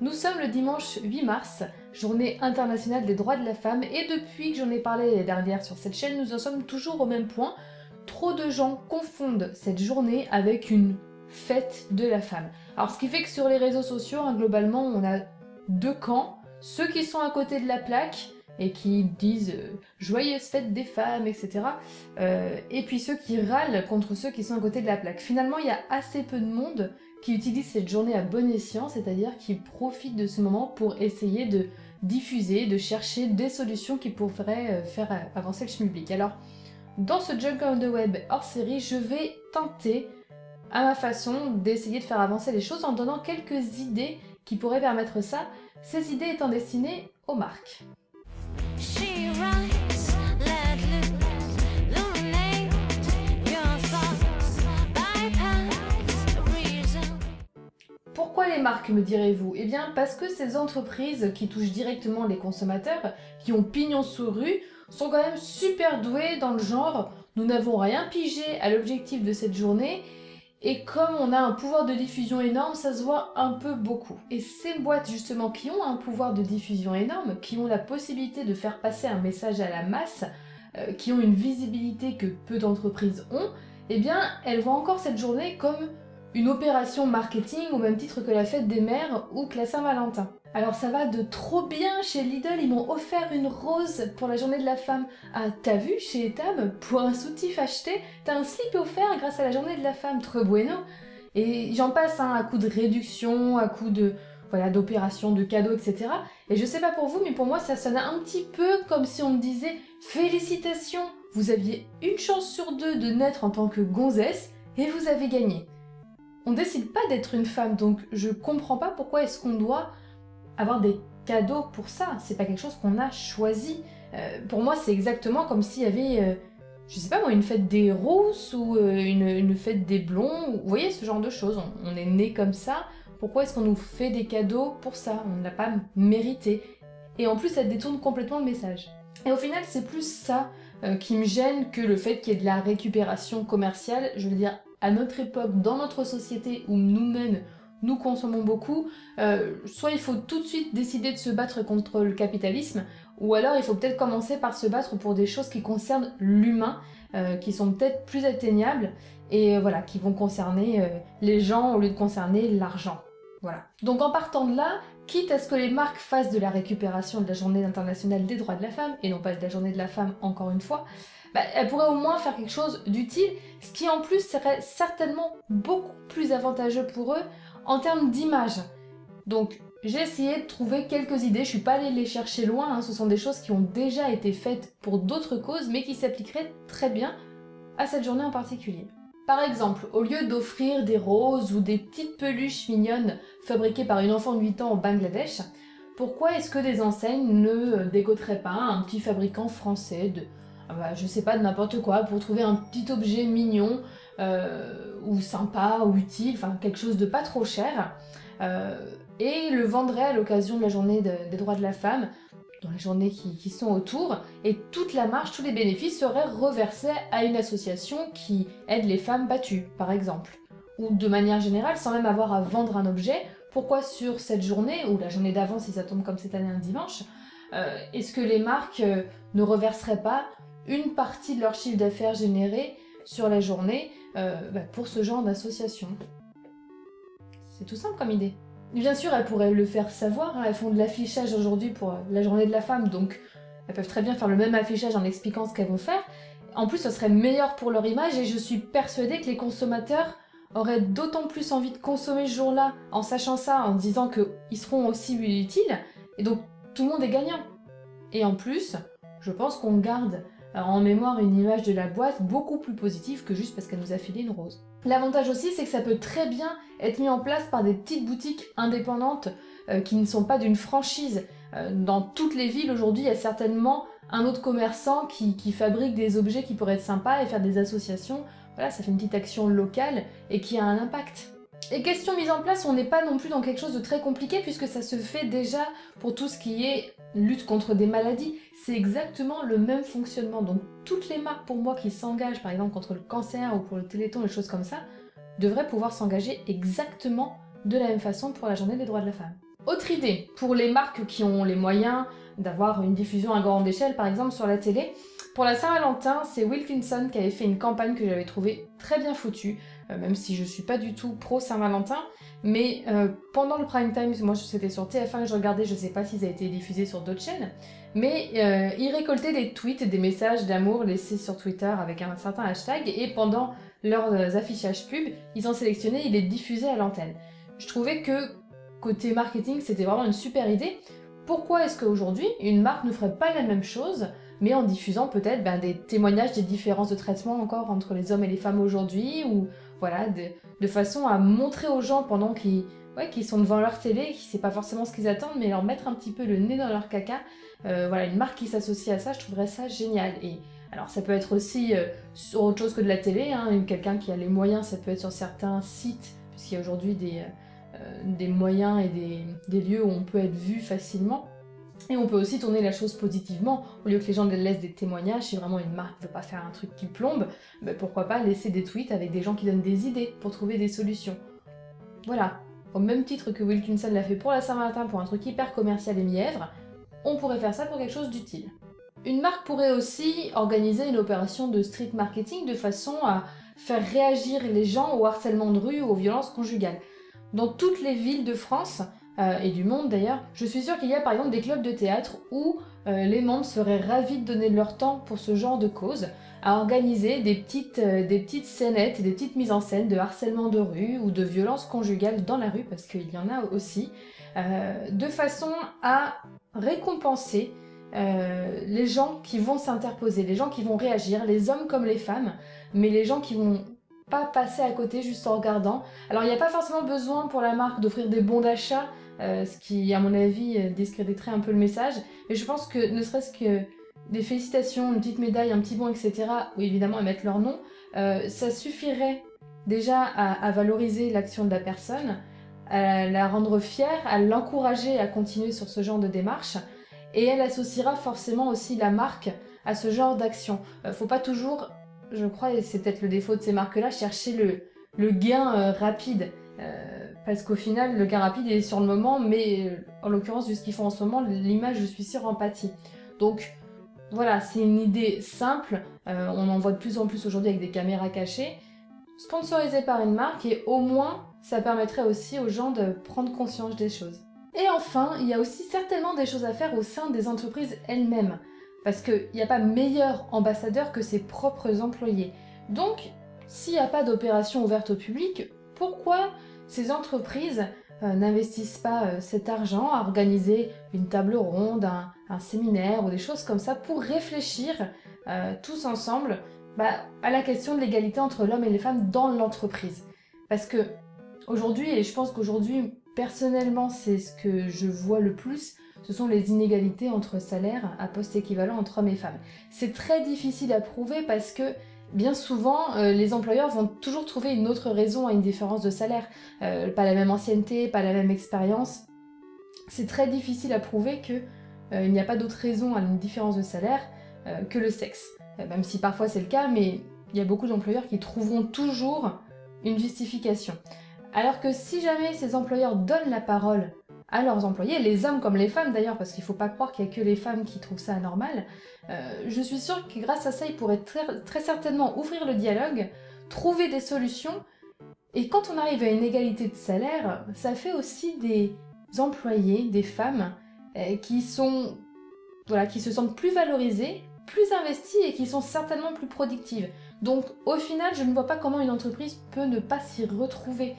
Nous sommes le dimanche 8 mars, journée internationale des droits de la femme, et depuis que j'en ai parlé l'année dernière sur cette chaîne, nous en sommes toujours au même point. Trop de gens confondent cette journée avec une fête de la femme. Alors ce qui fait que sur les réseaux sociaux, globalement, on a deux camps. Ceux qui sont à côté de la plaque et qui disent joyeuse fête des femmes, etc. Et puis ceux qui râlent contre ceux qui sont à côté de la plaque. Finalement, il y a assez peu de monde qui utilisent cette journée à bon escient, c'est-à-dire qui profitent de ce moment pour essayer de diffuser, de chercher des solutions qui pourraient faire avancer le schmilblick. Alors, dans ce Junk on the Web hors série, je vais tenter à ma façon d'essayer de faire avancer les choses en donnant quelques idées qui pourraient permettre ça, ces idées étant destinées aux marques. Pourquoi les marques, me direz-vous? Eh bien parce que ces entreprises qui touchent directement les consommateurs, qui ont pignon sur rue, sont quand même super douées dans le genre « nous n'avons rien pigé à l'objectif de cette journée » et comme on a un pouvoir de diffusion énorme, ça se voit un peu beaucoup. Et ces boîtes justement qui ont un pouvoir de diffusion énorme, qui ont la possibilité de faire passer un message à la masse, qui ont une visibilité que peu d'entreprises ont, eh bien elles voient encore cette journée comme une opération marketing au même titre que la fête des mères ou que la Saint-Valentin. Alors ça va de trop bien chez Lidl, ils m'ont offert une rose pour la journée de la femme. Ah, t'as vu chez Etam, pour un soutif acheté, t'as un slip offert grâce à la journée de la femme, trop bueno. Et j'en passe à coup de réduction, à coup de d'opérations, de cadeaux, etc. Et je sais pas pour vous, mais pour moi ça sonne un petit peu comme si on me disait « Félicitations, vous aviez une chance sur deux de naître en tant que gonzesse et vous avez gagné ». On décide pas d'être une femme, donc je comprends pas pourquoi est-ce qu'on doit avoir des cadeaux pour ça. C'est pas quelque chose qu'on a choisi. Pour moi, c'est exactement comme s'il y avait, je sais pas moi, une fête des rousses ou une fête des blonds. Vous voyez, ce genre de choses. On est né comme ça. Pourquoi est-ce qu'on nous fait des cadeaux pour ça? On ne l'a pas mérité. Et en plus, ça détourne complètement le message. Et au final, c'est plus ça qui me gêne que le fait qu'il y ait de la récupération commerciale. Je veux dire, à notre époque, dans notre société où nous-mêmes, nous consommons beaucoup, soit il faut tout de suite décider de se battre contre le capitalisme, ou alors il faut peut-être commencer par se battre pour des choses qui concernent l'humain, qui sont peut-être plus atteignables, et voilà, qui vont concerner les gens au lieu de concerner l'argent. Voilà. Donc en partant de là, quitte à ce que les marques fassent de la récupération de la journée internationale des droits de la femme, et non pas de la journée de la femme encore une fois, elles pourraient au moins faire quelque chose d'utile, ce qui en plus serait certainement beaucoup plus avantageux pour eux en termes d'image. Donc j'ai essayé de trouver quelques idées, je suis pas allée les chercher loin, ce sont des choses qui ont déjà été faites pour d'autres causes, mais qui s'appliqueraient très bien à cette journée en particulier. Par exemple, au lieu d'offrir des roses ou des petites peluches mignonnes fabriquées par une enfant de 8 ans au Bangladesh, pourquoi est-ce que des enseignes ne décoteraient pas un petit fabricant français de, je sais pas, de n'importe quoi, pour trouver un petit objet mignon, ou sympa, ou utile, enfin quelque chose de pas trop cher, et le vendrait à l'occasion de la journée des droits de la femme, dans les journées qui sont autour, et toute la marge, tous les bénéfices seraient reversés à une association qui aide les femmes battues, par exemple. Ou de manière générale, sans même avoir à vendre un objet, pourquoi sur cette journée, ou la journée d'avant si ça tombe comme cette année un dimanche, est-ce que les marques ne reverseraient pas une partie de leur chiffre d'affaires généré sur la journée pour ce genre d'association? C'est tout simple comme idée. Bien sûr, elles pourraient le faire savoir, elles font de l'affichage aujourd'hui pour la journée de la femme, donc elles peuvent très bien faire le même affichage en expliquant ce qu'elles vont faire. En plus, ce serait meilleur pour leur image et je suis persuadée que les consommateurs auraient d'autant plus envie de consommer ce jour-là en sachant ça, en disant qu'ils seront aussi utiles, et donc tout le monde est gagnant. Et en plus, je pense qu'on garde en mémoire une image de la boîte beaucoup plus positive que juste parce qu'elle nous a filé une rose. L'avantage aussi, c'est que ça peut très bien être mis en place par des petites boutiques indépendantes qui ne sont pas d'une franchise. Dans toutes les villes aujourd'hui, il y a certainement un autre commerçant qui fabrique des objets qui pourraient être sympas et faire des associations. Voilà, ça fait une petite action locale et qui a un impact. Et question mise en place, on n'est pas non plus dans quelque chose de très compliqué puisque ça se fait déjà pour tout ce qui est lutte contre des maladies. C'est exactement le même fonctionnement. Donc toutes les marques pour moi qui s'engagent par exemple contre le cancer ou pour le Téléthon, des choses comme ça, devraient pouvoir s'engager exactement de la même façon pour la journée des droits de la femme. Autre idée, pour les marques qui ont les moyens d'avoir une diffusion à grande échelle, par exemple sur la télé, pour la Saint-Valentin, c'est Wilkinson qui avait fait une campagne que j'avais trouvée très bien foutue, même si je suis pas du tout pro Saint-Valentin, mais pendant le prime time, moi c'était sur TF1 que je regardais, je sais pas si ça a été diffusé sur d'autres chaînes, mais ils récoltaient des tweets, des messages d'amour laissés sur Twitter avec un certain hashtag, et pendant leurs affichages pub, ils en sélectionnaient, ils les diffusaient à l'antenne. Je trouvais que côté marketing, c'était vraiment une super idée. Pourquoi est-ce qu'aujourd'hui, une marque ne ferait pas la même chose, mais en diffusant peut-être des témoignages des différences de traitement encore entre les hommes et les femmes aujourd'hui, ou voilà, de façon à montrer aux gens pendant qu'ils sont devant leur télé, qui c'est pas forcément ce qu'ils attendent, mais leur mettre un petit peu le nez dans leur caca. Voilà, une marque qui s'associe à ça, je trouverais ça génial. Et alors ça peut être aussi sur autre chose que de la télé, hein, quelqu'un qui a les moyens, ça peut être sur certains sites, puisqu'il y a aujourd'hui des moyens et des lieux où on peut être vu facilement. Et on peut aussi tourner la chose positivement, au lieu que les gens laissent des témoignages, si vraiment une marque ne veut pas faire un truc qui plombe, pourquoi pas laisser des tweets avec des gens qui donnent des idées pour trouver des solutions. Voilà, au même titre que Wilkinson l'a fait pour la Saint-Valentin pour un truc hyper commercial et mièvre, on pourrait faire ça pour quelque chose d'utile. Une marque pourrait aussi organiser une opération de street marketing de façon à faire réagir les gens au harcèlement de rue ou aux violences conjugales. Dans toutes les villes de France, et du monde d'ailleurs, je suis sûre qu'il y a par exemple des clubs de théâtre où les membres seraient ravis de donner de leur temps pour ce genre de cause, à organiser des petites scénettes et des petites mises en scène de harcèlement de rue ou de violences conjugales dans la rue, parce qu'il y en a aussi, de façon à récompenser les gens qui vont s'interposer, les gens qui vont réagir, les hommes comme les femmes, mais les gens qui vont pas passer à côté juste en regardant. Alors il n'y a pas forcément besoin pour la marque d'offrir des bons d'achat, ce qui à mon avis discréditerait un peu le message, mais je pense que ne serait-ce que des félicitations, une petite médaille, un petit bon, etc., ou évidemment à mettre leur nom, ça suffirait déjà à valoriser l'action de la personne, à la rendre fière, à l'encourager à continuer sur ce genre de démarche, et elle associera forcément aussi la marque à ce genre d'action. Faut pas toujours, je crois, et c'est peut-être le défaut de ces marques-là, chercher le gain rapide. Parce qu'au final, le gain rapide il est sur le moment, mais en l'occurrence, vu ce qu'ils font en ce moment, l'image, je suis sûre, empathie. Donc voilà, c'est une idée simple, on en voit de plus en plus aujourd'hui avec des caméras cachées, sponsorisées par une marque, et au moins, ça permettrait aussi aux gens de prendre conscience des choses. Et enfin, il y a aussi certainement des choses à faire au sein des entreprises elles-mêmes, parce qu'il n'y a pas meilleur ambassadeur que ses propres employés. Donc, s'il n'y a pas d'opération ouverte au public, pourquoi ces entreprises n'investissent pas cet argent à organiser une table ronde, un séminaire ou des choses comme ça pour réfléchir tous ensemble à la question de l'égalité entre l'homme et les femmes dans l'entreprise. Parce que aujourd'hui, et je pense qu'aujourd'hui, personnellement, c'est ce que je vois le plus, ce sont les inégalités entre salaires à poste équivalent entre hommes et femmes. C'est très difficile à prouver parce que bien souvent, les employeurs vont toujours trouver une autre raison à une différence de salaire. Pas la même ancienneté, pas la même expérience. C'est très difficile à prouver qu'il n'y a pas d'autre raison à une différence de salaire que le sexe. Même si parfois c'est le cas, mais il y a beaucoup d'employeurs qui trouveront toujours une justification. Alors que si jamais ces employeurs donnent la parole à leurs employés, les hommes comme les femmes d'ailleurs, parce qu'il ne faut pas croire qu'il n'y a que les femmes qui trouvent ça anormal, je suis sûre que grâce à ça, ils pourraient très certainement ouvrir le dialogue, trouver des solutions, et quand on arrive à une égalité de salaire, ça fait aussi des employés, des femmes, qui se sentent plus valorisées, plus investies et qui sont certainement plus productives. Donc au final, je ne vois pas comment une entreprise peut ne pas s'y retrouver.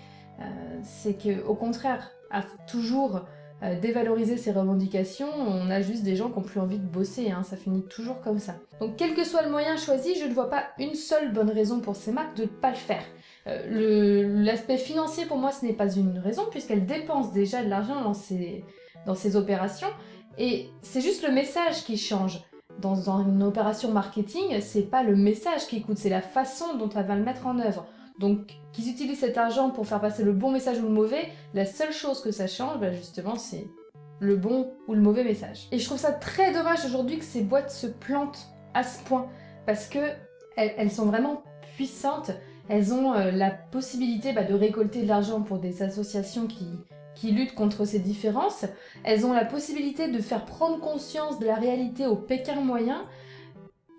C'est qu'au contraire, à toujours dévaloriser ses revendications, on a juste des gens qui n'ont plus envie de bosser, ça finit toujours comme ça. Donc quel que soit le moyen choisi, je ne vois pas une seule bonne raison pour ces marques de ne pas le faire. L'aspect financier pour moi ce n'est pas une raison puisqu'elles dépensent déjà de l'argent dans ces opérations et c'est juste le message qui change. Dans une opération marketing, c'est pas le message qui coûte, c'est la façon dont elle va le mettre en œuvre. Donc, qu'ils utilisent cet argent pour faire passer le bon message ou le mauvais, la seule chose que ça change, justement, c'est le bon ou le mauvais message. Et je trouve ça très dommage aujourd'hui que ces boîtes se plantent à ce point, parce que elles sont vraiment puissantes, elles ont la possibilité de récolter de l'argent pour des associations qui qui luttent contre ces différences. Elles ont la possibilité de faire prendre conscience de la réalité au Pékin moyen,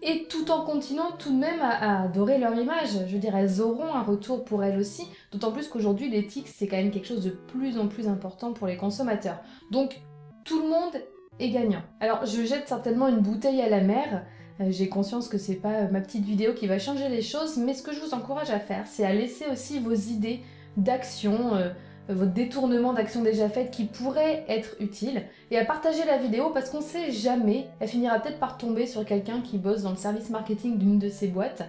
et tout en continuant tout de même à adorer leur image. Je veux dire, elles auront un retour pour elles aussi, d'autant plus qu'aujourd'hui l'éthique c'est quand même quelque chose de plus en plus important pour les consommateurs. Donc tout le monde est gagnant. Alors je jette certainement une bouteille à la mer, j'ai conscience que c'est pas ma petite vidéo qui va changer les choses, mais ce que je vous encourage à faire, c'est à laisser aussi vos idées d'action, votre détournement d'actions déjà faites qui pourraient être utiles, et à partager la vidéo parce qu'on sait jamais, elle finira peut-être par tomber sur quelqu'un qui bosse dans le service marketing d'une de ces boîtes,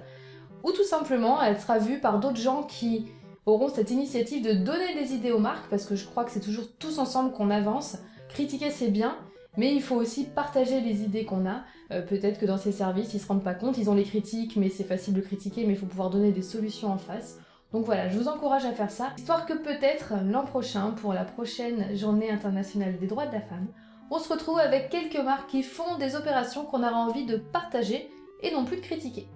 ou tout simplement elle sera vue par d'autres gens qui auront cette initiative de donner des idées aux marques, parce que je crois que c'est toujours tous ensemble qu'on avance. Critiquer c'est bien, mais il faut aussi partager les idées qu'on a. Peut-être que dans ces services ils se rendent pas compte, ils ont les critiques, mais c'est facile de critiquer, mais il faut pouvoir donner des solutions en face. Donc voilà, je vous encourage à faire ça, histoire que peut-être l'an prochain, pour la prochaine journée internationale des droits de la femme, on se retrouve avec quelques marques qui font des opérations qu'on aura envie de partager et non plus de critiquer.